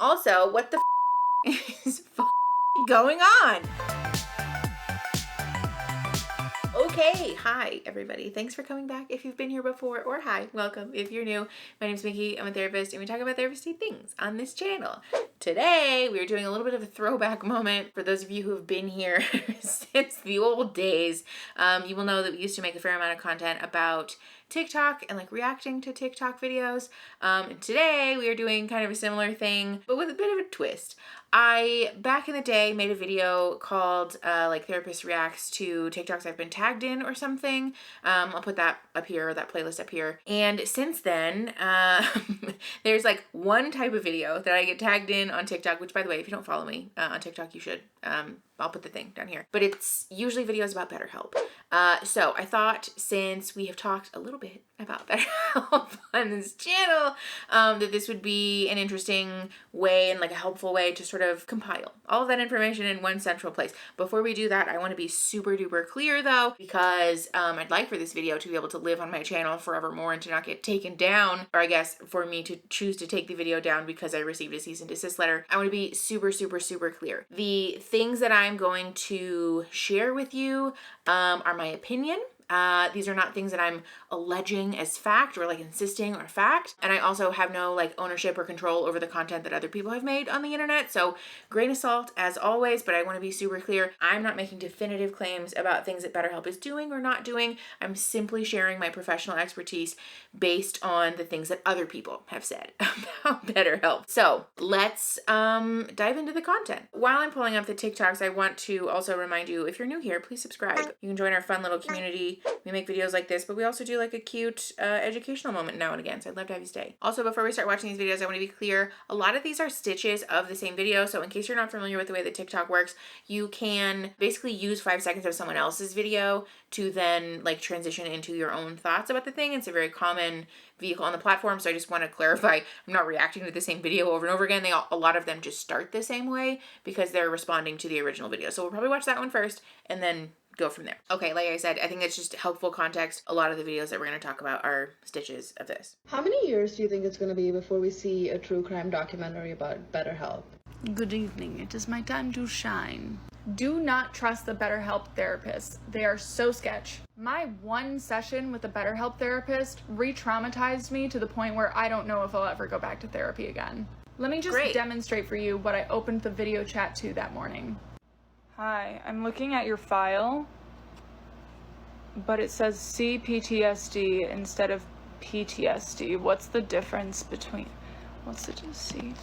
Also, what the is going on? Okay, hi everybody. Thanks for coming back if you've been here before, or hi, welcome if you're new. My name's Mickey, I'm a therapist, and we talk about therapy things on this channel. Today, we are doing a little bit of a throwback moment. For those of you who have been here since the old days, you will know that we used to make a fair amount of content about TikTok and like reacting to TikTok videos. And today we are doing kind of a similar thing, but with a bit of a twist. I, back in the day, made a video called like Therapist Reacts to TikToks I've been tagged in or something. I'll put that up here, that playlist up here. And since then, there's like one type of video that I get tagged in on TikTok, which by the way, if you don't follow me on TikTok, you should. I'll put the thing down here. But it's usually videos about BetterHelp. So I thought, since we have talked a little bit about BetterHelp on this channel, that this would be an interesting way and like a helpful way to sort of compile all of that information in one central place. Before we do that, I want to be super duper clear though, because I'd like for this video to be able to live on my channel forevermore and to not get taken down, or I guess for me to choose to take the video down because I received a cease and desist letter. I want to be super, super, super clear. The things that I'm going to share with you are my opinion. These are not things that I'm alleging as fact or like insisting are fact. And I also have no like ownership or control over the content that other people have made on the internet. So grain of salt as always, but I want to be super clear. I'm not making definitive claims about things that BetterHelp is doing or not doing. I'm simply sharing my professional expertise based on the things that other people have said about BetterHelp. So let's dive into the content. While I'm pulling up the TikToks, I want to also remind you, if you're new here, please subscribe. You can join our fun little community. We make videos like this, but we also do like a cute educational moment now and again, so I'd love to have you stay. Also, before we start watching these videos, I want to be clear, a lot of these are stitches of the same video, so in case you're not familiar with the way that TikTok works, you can basically use 5 seconds of someone else's video to then like transition into your own thoughts about the thing. It's a very common vehicle on the platform, so I just want to clarify, I'm not reacting to the same video over and over again. A lot of them just start the same way because they're responding to the original video. So we'll probably watch that one first and then go from there. Okay, like I said, I think it's just helpful context. A lot of the videos that we're going to talk about are stitches of this. How many years do you think it's going to be before we see a true crime documentary about BetterHelp? Good evening. It is my time to shine. Do not trust the BetterHelp therapists. They are so sketch. My one session with a BetterHelp therapist re-traumatized me to the point where I don't know if I'll ever go back to therapy again. Let me just demonstrate for you what I opened the video chat to that morning. Hi, I'm looking at your file, but it says CPTSD instead of PTSD. What's the difference between, what's it, C?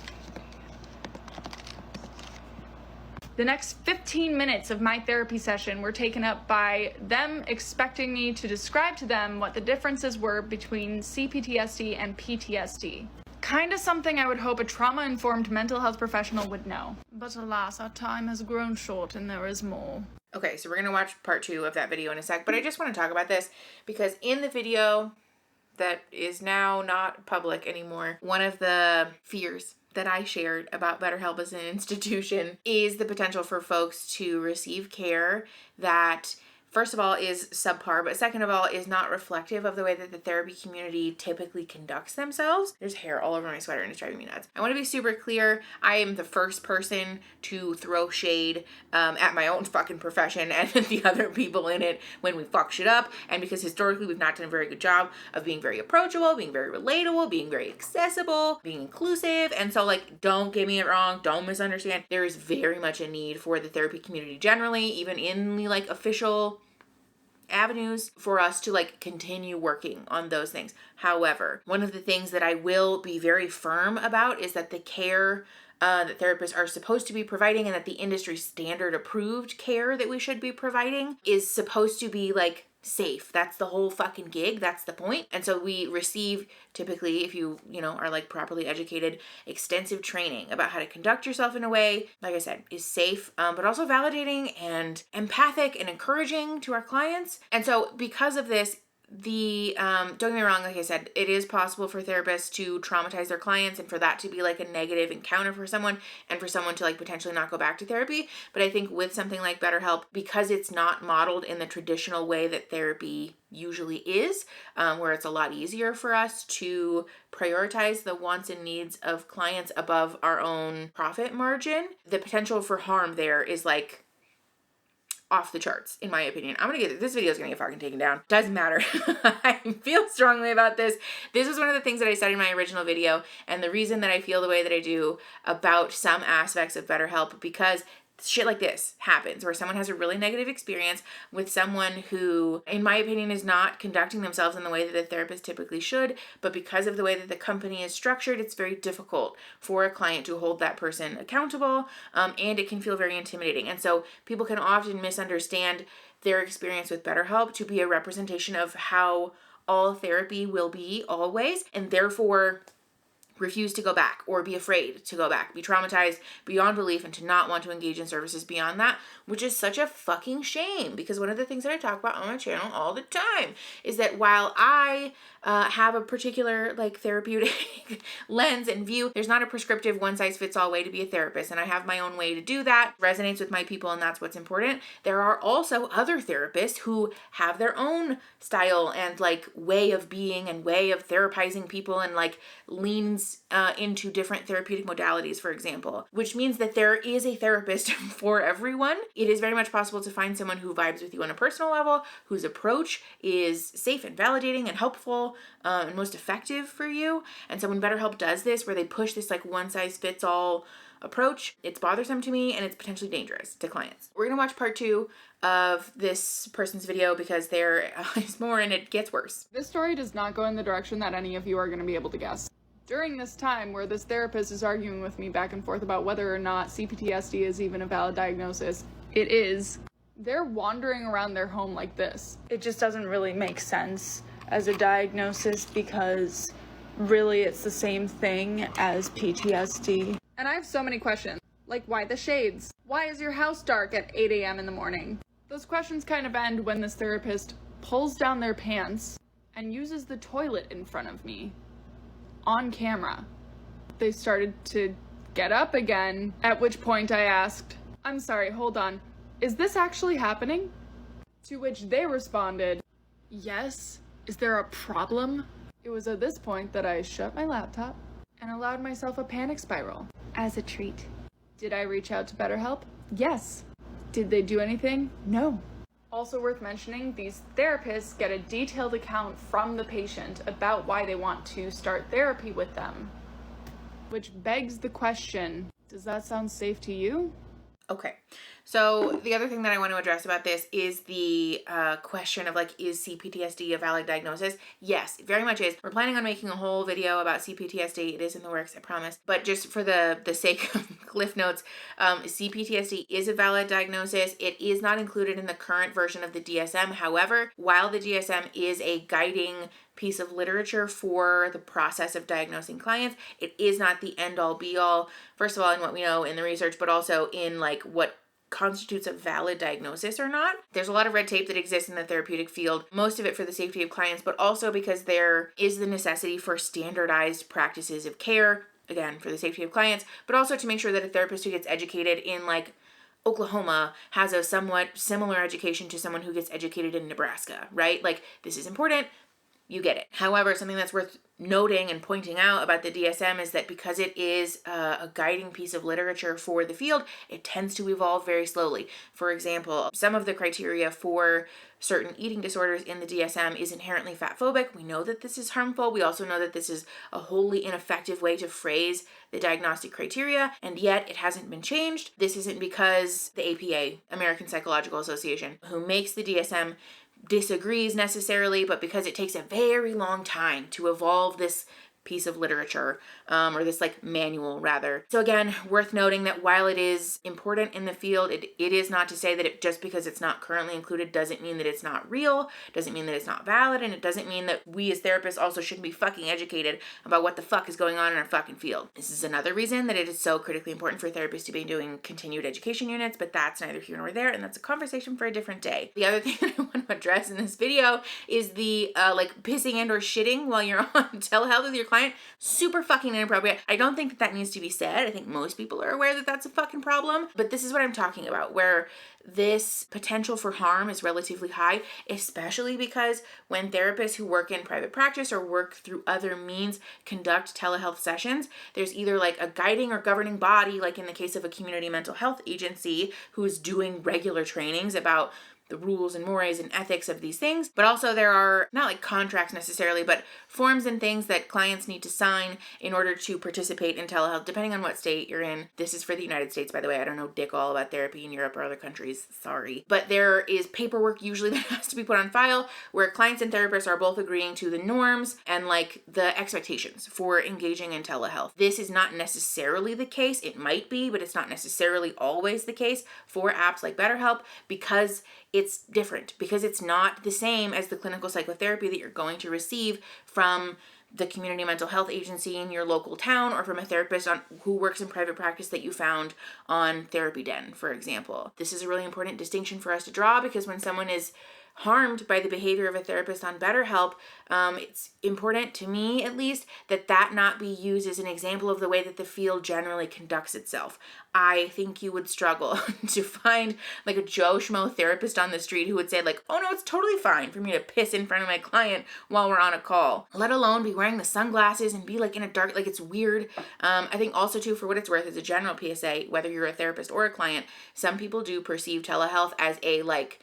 The next 15 minutes of my therapy session were taken up by them expecting me to describe to them what the differences were between CPTSD and PTSD. Kinda something I would hope a trauma-informed mental health professional would know. But alas, our time has grown short and there is more. Okay, so we're gonna watch part 2 of that video in a sec, but I just want to talk about this because in the video that is now not public anymore, one of the fears that I shared about BetterHelp as an institution is the potential for folks to receive care that, first of all, is subpar, but second of all, is not reflective of the way that the therapy community typically conducts themselves. There's hair all over my sweater and it's driving me nuts. I want to be super clear. I am the first person to throw shade at my own fucking profession and the other people in it when we fuck shit up. And because historically we've not done a very good job of being very approachable, being very relatable, being very accessible, being inclusive. And so like, don't get me wrong, don't misunderstand. There is very much a need for the therapy community generally, even in the like official avenues for us to like continue working on those things. However, one of the things that I will be very firm about is that the care that therapists are supposed to be providing and that the industry standard approved care that we should be providing is supposed to be like safe. That's the whole fucking gig. That's the point. And so we receive typically, if you are like properly educated, extensive training about how to conduct yourself in a way, like I said, is safe, but also validating and empathic and encouraging to our clients. And so because of this, don't get me wrong, like I said, it is possible for therapists to traumatize their clients and for that to be like a negative encounter for someone and for someone to like potentially not go back to therapy. But I think with something like BetterHelp, because it's not modeled in the traditional way that therapy usually is, where it's a lot easier for us to prioritize the wants and needs of clients above our own profit margin, the potential for harm there is like off the charts, in my opinion. This video is gonna get fucking taken down. Doesn't matter. I feel strongly about this. This was one of the things that I said in my original video, and the reason that I feel the way that I do about some aspects of BetterHelp, because shit like this happens where someone has a really negative experience with someone who, in my opinion, is not conducting themselves in the way that a therapist typically should, but because of the way that the company is structured, it's very difficult for a client to hold that person accountable, and it can feel very intimidating. And so people can often misunderstand their experience with BetterHelp to be a representation of how all therapy will be always, and therefore refuse to go back or be afraid to go back, be traumatized beyond belief and to not want to engage in services beyond that, which is such a fucking shame. Because one of the things that I talk about on my channel all the time is that while I have a particular like therapeutic lens and view, there's not a prescriptive one-size-fits-all way to be a therapist, and I have my own way to do that. Resonates with my people, and that's what's important. There are also other therapists who have their own style and like way of being and way of therapizing people and like leans into different therapeutic modalities, for example, which means that there is a therapist for everyone. It is very much possible to find someone who vibes with you on a personal level, whose approach is safe and validating and helpful and most effective for you. And so when BetterHelp does this, where they push this like one-size-fits-all approach, it's bothersome to me and it's potentially dangerous to clients. We're gonna watch part 2 of this person's video because there is more and it gets worse. This story does not go in the direction that any of you are going to be able to guess. During this time where this therapist is arguing with me back and forth about whether or not CPTSD is even a valid diagnosis, it is. They're wandering around their home like this. It just doesn't really make sense as a diagnosis because really it's the same thing as PTSD. And I have so many questions. Like, why the shades? Why is your house dark at 8 a.m. in the morning? Those questions kind of end when this therapist pulls down their pants and uses the toilet in front of me on camera. They started to get up again, at which point I asked, "I'm sorry, hold on. Is this actually happening?" To which they responded, "Yes. Is there a problem?" It was at this point that I shut my laptop and allowed myself a panic spiral. As a treat. Did I reach out to BetterHelp? Yes. Did they do anything? No. Also worth mentioning, these therapists get a detailed account from the patient about why they want to start therapy with them. Which begs the question, does that sound safe to you? Okay, so the other thing that I want to address about this is the question of like, is CPTSD a valid diagnosis? Yes, it very much is. We're planning on making a whole video about CPTSD. It is in the works, I promise. But just for the sake of cliff notes, CPTSD is a valid diagnosis. It is not included in the current version of the DSM. However, while the DSM is a guiding piece of literature for the process of diagnosing clients, it is not the end-all be-all, first of all, in what we know in the research, but also in like what constitutes a valid diagnosis or not. There's a lot of red tape that exists in the therapeutic field, most of it for the safety of clients, but also because there is the necessity for standardized practices of care, again, for the safety of clients, but also to make sure that a therapist who gets educated in like Oklahoma has a somewhat similar education to someone who gets educated in Nebraska, right? Like, this is important. You get it. However, something that's worth noting and pointing out about the DSM is that because it is a guiding piece of literature for the field, it tends to evolve very slowly. For example, some of the criteria for certain eating disorders in the DSM is inherently fatphobic. We know that this is harmful. We also know that this is a wholly ineffective way to phrase the diagnostic criteria, and yet it hasn't been changed. This isn't because the APA, American Psychological Association, who makes the DSM, disagrees necessarily, but because it takes a very long time to evolve this piece of literature, or this like manual rather. So again, worth noting that while it is important in the field, it is not to say that just because it's not currently included doesn't mean that it's not real, doesn't mean that it's not valid, and it doesn't mean that we as therapists also shouldn't be fucking educated about what the fuck is going on in our fucking field. This is another reason that it is so critically important for therapists to be doing continued education units, but that's neither here nor there, and that's a conversation for a different day. The other thing that I want to address in this video is the like pissing and or shitting while you're on telehealth with your client. Super fucking inappropriate. I don't think that needs to be said. I think most people are aware that that's a fucking problem, but this is what I'm talking about, where this potential for harm is relatively high, especially because when therapists who work in private practice or work through other means conduct telehealth sessions, there's either like a guiding or governing body, like in the case of a community mental health agency who's doing regular trainings about the rules and mores and ethics of these things, but also there are not like contracts necessarily, but forms and things that clients need to sign in order to participate in telehealth, depending on what state you're in. This is for the United States, by the way. I don't know dick all about therapy in Europe or other countries, sorry. But there is paperwork usually that has to be put on file where clients and therapists are both agreeing to the norms and like the expectations for engaging in telehealth. This is not necessarily the case. It might be, but it's not necessarily always the case for apps like BetterHelp, because it's different, because it's not the same as the clinical psychotherapy that you're going to receive from the community mental health agency in your local town, or from a therapist who works in private practice that you found on Therapy Den, for example. This is a really important distinction for us to draw, because when someone is harmed by the behavior of a therapist on BetterHelp, it's important, to me at least, that not be used as an example of the way that the field generally conducts itself. I think you would struggle to find like a Joe Schmo therapist on the street who would say like, oh no, it's totally fine for me to piss in front of my client while we're on a call, let alone be wearing the sunglasses and be like in a dark, like it's weird. I think also too, for what it's worth, as a general PSA, whether you're a therapist or a client, some people do perceive telehealth as a like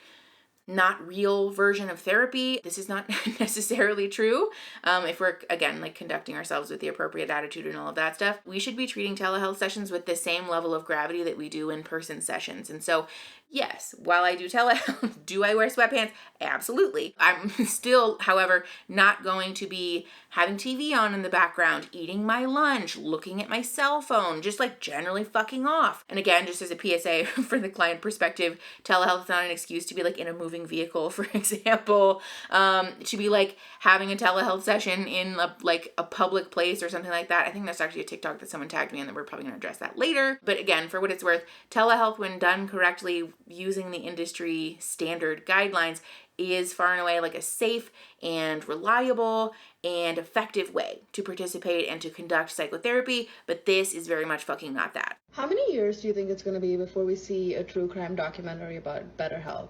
not real version of therapy. This is not necessarily true. If we're, again, like conducting ourselves with the appropriate attitude and all of that stuff, we should be treating telehealth sessions with the same level of gravity that we do in-person sessions. And so, yes, while I do telehealth, do I wear sweatpants? Absolutely. I'm still, however, not going to be having TV on in the background, eating my lunch, looking at my cell phone, just like generally fucking off. And again, just as a PSA for the client perspective, telehealth is not an excuse to be like in a moving vehicle, for example, to be like having a telehealth session in a public place or something like that. I think that's actually a TikTok that someone tagged me in that we're probably going to address that later. But again, for what it's worth, telehealth, when done correctly using the industry standard guidelines, is far and away like a safe and reliable and effective way to participate and to conduct psychotherapy, but this is very much fucking not that. How many years do you think it's going to be before we see a true crime documentary about BetterHelp?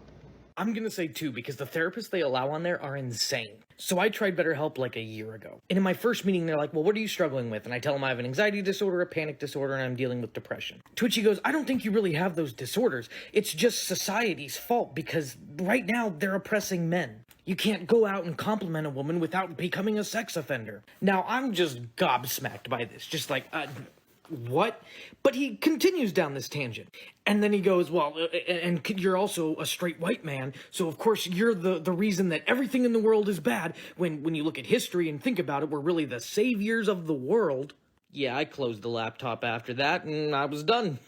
I'm gonna say 2, because the therapists they allow on there are insane. So I tried BetterHelp like a year ago. And in my first meeting, they're like, well, what are you struggling with? And I tell them I have an anxiety disorder, a panic disorder, and I'm dealing with depression. To which he goes, I don't think you really have those disorders. It's just society's fault, because right now they're oppressing men. You can't go out and compliment a woman without becoming a sex offender. Now, I'm just gobsmacked by this. Just like, what? But he continues down this tangent. And then he goes, well, and you're also a straight white man, so of course you're the reason that everything in the world is bad. When you look at history and think about it, we're really the saviors of the world. Yeah, I closed the laptop after that, and I was done.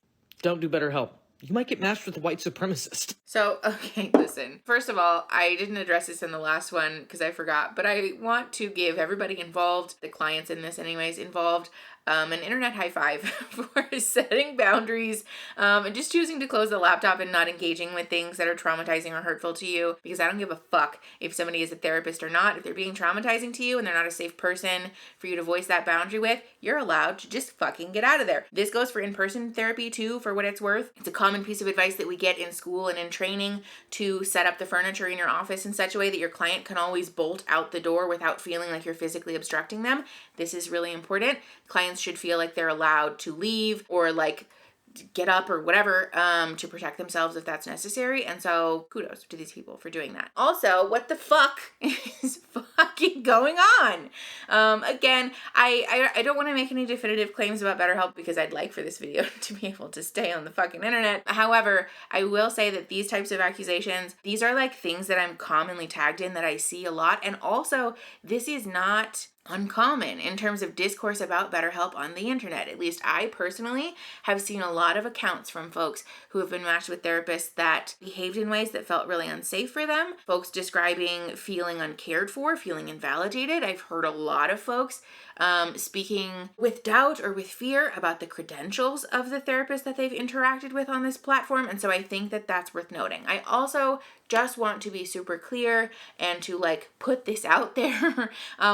Don't do BetterHelp. You might get matched with a white supremacist. So, okay, listen. First of all, I didn't address this in the last one because I forgot, but I want to give everybody involved, the clients in this anyways, involved, an internet high five for setting boundaries and just choosing to close the laptop and not engaging with things that are traumatizing or hurtful to you, because I don't give a fuck if somebody is a therapist or not. If they're being traumatizing to you and they're not a safe person for you to voice that boundary with, you're allowed to just fucking get out of there. This goes for in-person therapy too, for what it's worth. It's a common piece of advice that we get in school and in training to set up the furniture in your office in such a way that your client can always bolt out the door without feeling like you're physically obstructing them. This is really important. Clients should feel like they're allowed to leave or like get up or whatever to protect themselves if that's necessary. And so kudos to these people for doing that. Also, what the fuck is fucking going on? Again, I don't want to make any definitive claims about BetterHelp because I'd like for this video to be able to stay on the fucking internet. However, I will say that these types of accusations, these are like things that I'm commonly tagged in that I see a lot. And also, this is not uncommon in terms of discourse about BetterHelp on the internet. At least I personally have seen a lot of accounts from folks who have been matched with therapists that behaved in ways that felt really unsafe for them, folks describing feeling uncared for, feeling invalidated. I've heard a lot of folks speaking with doubt or with fear about the credentials of the therapist that they've interacted with on this platform. And so I think that that's worth noting. I also just want to be super clear and to like put this out there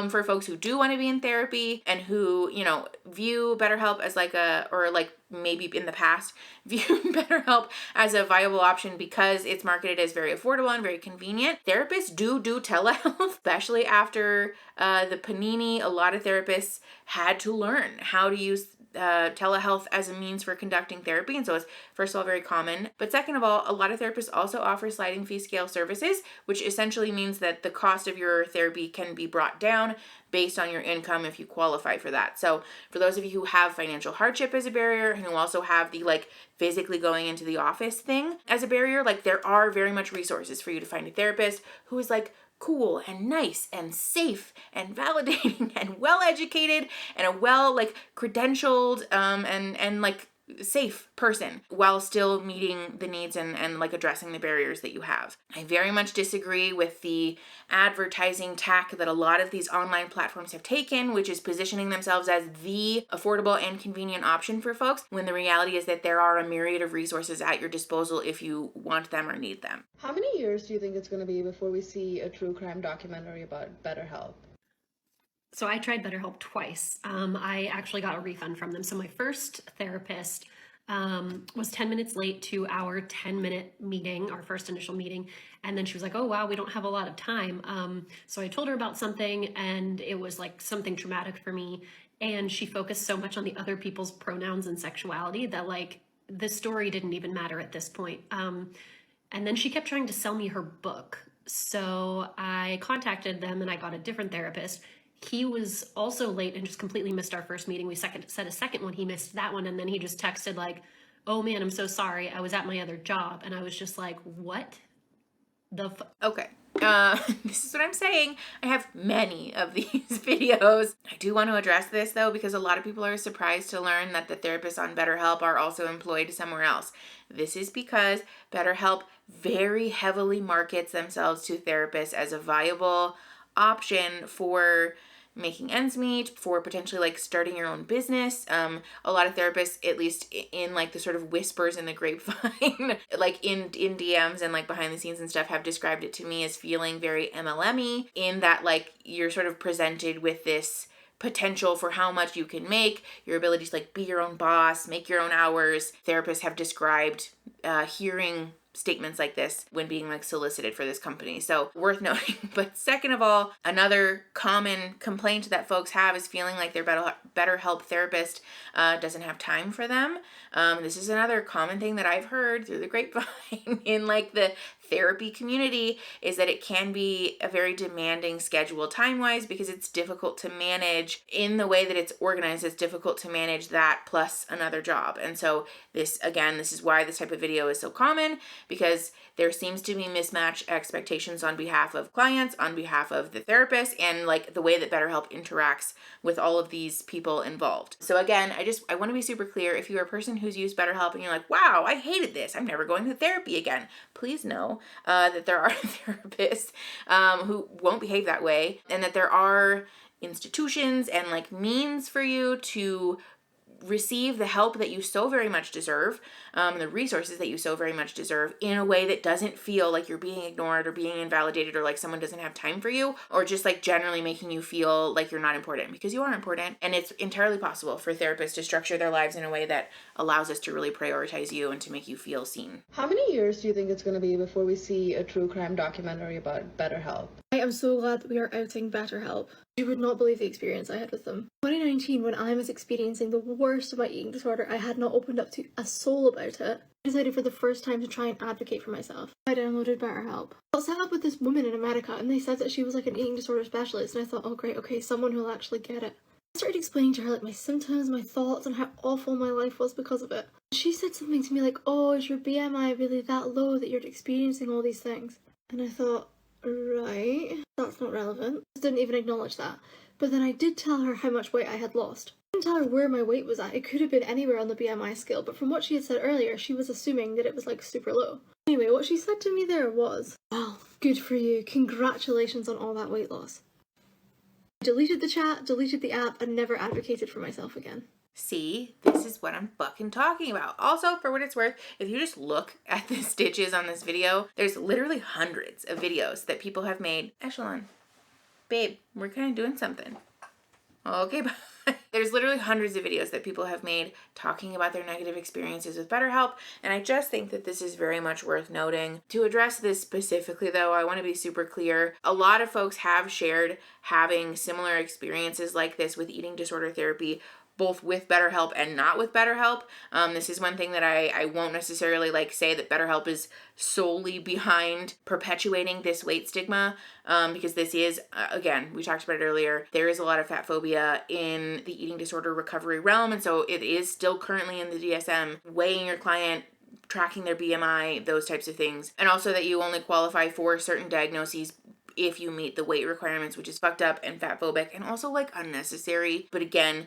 for folks who do want to be in therapy and who, you know, view BetterHelp as like or maybe in the past view BetterHelp as a viable option because it's marketed as very affordable and very convenient. Therapists do telehealth, especially after the panini. A lot of therapists had to learn how to use telehealth as a means for conducting therapy. And so it's, first of all, very common. But second of all, a lot of therapists also offer sliding fee scale services, which essentially means that the cost of your therapy can be brought down based on your income if you qualify for that. So for those of you who have financial hardship as a barrier and who also have the like physically going into the office thing as a barrier, like there are very much resources for you to find a therapist who is like cool and nice and safe and validating and well educated and a well like credentialed and like safe person while still meeting the needs and like addressing the barriers that you have. I very much disagree with the advertising tack that a lot of these online platforms have taken, which is positioning themselves as the affordable and convenient option for folks, when the reality is that there are a myriad of resources at your disposal if you want them or need them. How many years do you think it's going to be before we see a true crime documentary about BetterHelp? So I tried BetterHelp twice. I actually got a refund from them. So my first therapist was 10 minutes late to our 10-minute meeting, our first initial meeting. And then she was like, oh, wow, we don't have a lot of time. So I told her about something and it was like something traumatic for me. And she focused so much on the other people's pronouns and sexuality that like the story didn't even matter at this point. And then she kept trying to sell me her book. So I contacted them and I got a different therapist. He was also late and just completely missed our first meeting. We set a second one. He missed that one. And then he just texted like, oh man, I'm so sorry. I was at my other job. And I was just like, what the Okay. This is what I'm saying. I have many of these videos. I do want to address this though, because a lot of people are surprised to learn that the therapists on BetterHelp are also employed somewhere else. This is because BetterHelp very heavily markets themselves to therapists as a viable option for making ends meet, for potentially like starting your own business. A lot of therapists, at least in like the sort of whispers in the grapevine, like in DMs and like behind the scenes and stuff, have described it to me as feeling very MLM-y, in that like you're sort of presented with this potential for how much you can make, your ability to like be your own boss, make your own hours. Therapists have described hearing statements like this when being like solicited for this company. So worth noting. But second of all, another common complaint that folks have is feeling like their BetterHelp therapist doesn't have time for them. This is another common thing that I've heard through the grapevine in like the therapy community, is that it can be a very demanding schedule time-wise because it's difficult to manage in the way that it's organized. It's difficult to manage that plus another job. And so this is why this type of video is so common, because there seems to be mismatched expectations on behalf of clients, on behalf of the therapist, and like the way that BetterHelp interacts with all of these people involved. So again, I want to be super clear. If you're a person who's used BetterHelp and you're like, wow, I hated this, I'm never going to therapy again, please know that there are therapists who won't behave that way, and that there are institutions and like means for you to receive the help that you so very much deserve, the resources that you so very much deserve, in a way that doesn't feel like you're being ignored or being invalidated or like someone doesn't have time for you, or just like generally making you feel like you're not important, because you are important. And it's entirely possible for therapists to structure their lives in a way that allows us to really prioritize you and to make you feel seen. How many years do you think it's going to be before we see a true crime documentary about BetterHelp? I am so glad that we are outing BetterHelp. You would not believe the experience I had with them. 2019, when I was experiencing the worst of my eating disorder, I had not opened up to a soul about it. I decided for the first time to try and advocate for myself. I downloaded BetterHelp. I got set up with this woman in America, and they said that she was like an eating disorder specialist, and I thought, oh great, okay, someone who'll actually get it. I started explaining to her like my symptoms, my thoughts, and how awful my life was because of it. She said something to me like, oh, is your BMI really that low that you're experiencing all these things? And I thought, right, that's not relevant. I didn't even acknowledge that. But then I did tell her how much weight I had lost. I didn't tell her where my weight was at. It could have been anywhere on the BMI scale, but from what she had said earlier, she was assuming that it was like super low. Anyway, what she said to me there was, "Well, good for you. Congratulations on all that weight loss." I deleted the chat, deleted the app, and never advocated for myself again. See, this is what I'm fucking talking about. Also, for what it's worth, if you just look at the stitches on this video, there's literally hundreds of videos that people have made. Echelon, babe, we're kind of doing something. Okay, bye. There's literally hundreds of videos that people have made talking about their negative experiences with BetterHelp, and I just think that this is very much worth noting. To address this specifically, though, I want to be super clear. A lot of folks have shared having similar experiences like this with eating disorder therapy, both with BetterHelp and not with BetterHelp. This is one thing that I won't necessarily say that BetterHelp is solely behind perpetuating this weight stigma, because this is, again, we talked about it earlier, there is a lot of fat phobia in the eating disorder recovery realm, and so it is still currently in the DSM, weighing your client, tracking their BMI, those types of things, and also that you only qualify for certain diagnoses if you meet the weight requirements, which is fucked up and fat phobic and also unnecessary, but again,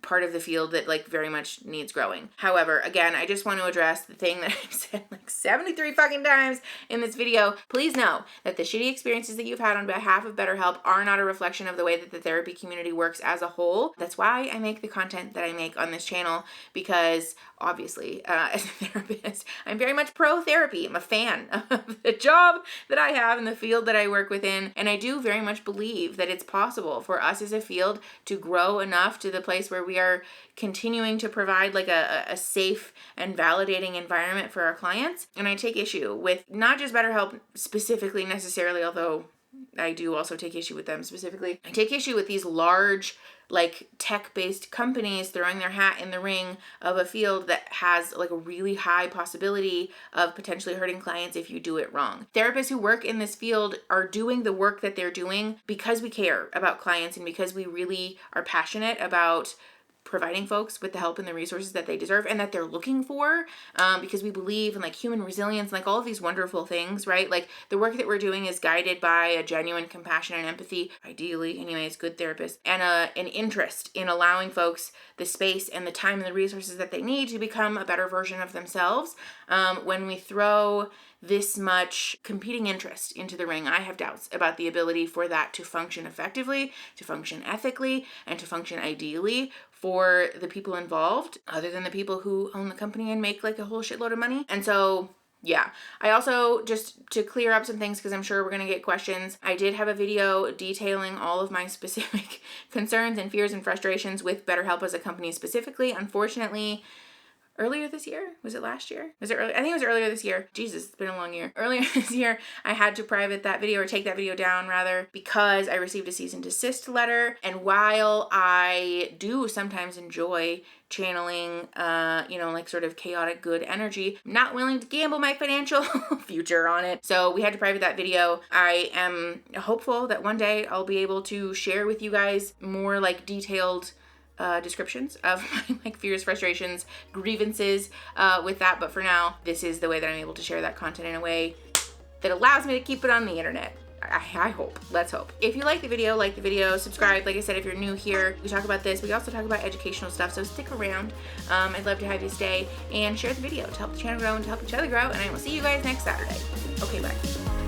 part of the field that very much needs growing. However, again, I just want to address the thing that I've said 73 fucking times in this video. Please know that the shitty experiences that you've had on behalf of BetterHelp are not a reflection of the way that the therapy community works as a whole. That's why I make the content that I make on this channel, because obviously, as a therapist, I'm very much pro-therapy. I'm a fan of the job that I have and the field that I work within, and I do very much believe that it's possible for us as a field to grow enough to the place where we are continuing to provide a safe and validating environment for our clients. And I take issue with not just BetterHelp specifically necessarily, although I do also take issue with them specifically. I take issue with these large tech-based companies throwing their hat in the ring of a field that has a really high possibility of potentially hurting clients if you do it wrong. Therapists who work in this field are doing the work that they're doing because we care about clients and because we really are passionate about providing folks with the help and the resources that they deserve and that they're looking for, because we believe in human resilience and all of these wonderful things, right? The work that we're doing is guided by a genuine compassion and empathy, ideally anyways, good therapists, and an interest in allowing folks the space and the time and the resources that they need to become a better version of themselves. When we throw this much competing interest into the ring, I have doubts about the ability for that to function effectively, to function ethically, and to function ideally for the people involved, other than the people who own the company and make a whole shitload of money. And so, yeah, I also, just to clear up some things, because I'm sure we're going to get questions, I did have a video detailing all of my specific concerns and fears and frustrations with BetterHelp as a company specifically. Unfortunately, earlier this year? Was it last year? Was it early? I think it was earlier this year. Jesus, it's been a long year. Earlier this year, I had to private that video, or take that video down rather, because I received a cease and desist letter. And while I do sometimes enjoy channeling, sort of chaotic good energy, I'm not willing to gamble my financial future on it. So we had to private that video. I am hopeful that one day I'll be able to share with you guys more detailed descriptions of my fears, frustrations, grievances with that. But for now, this is the way that I'm able to share that content in a way that allows me to keep it on the internet. I hope. Let's hope. If you like the video, subscribe. Like I said, if you're new here, we talk about this. We also talk about educational stuff, so stick around. I'd love to have you stay and share the video to help the channel grow and to help each other grow. And I will see you guys next Saturday. Okay, bye.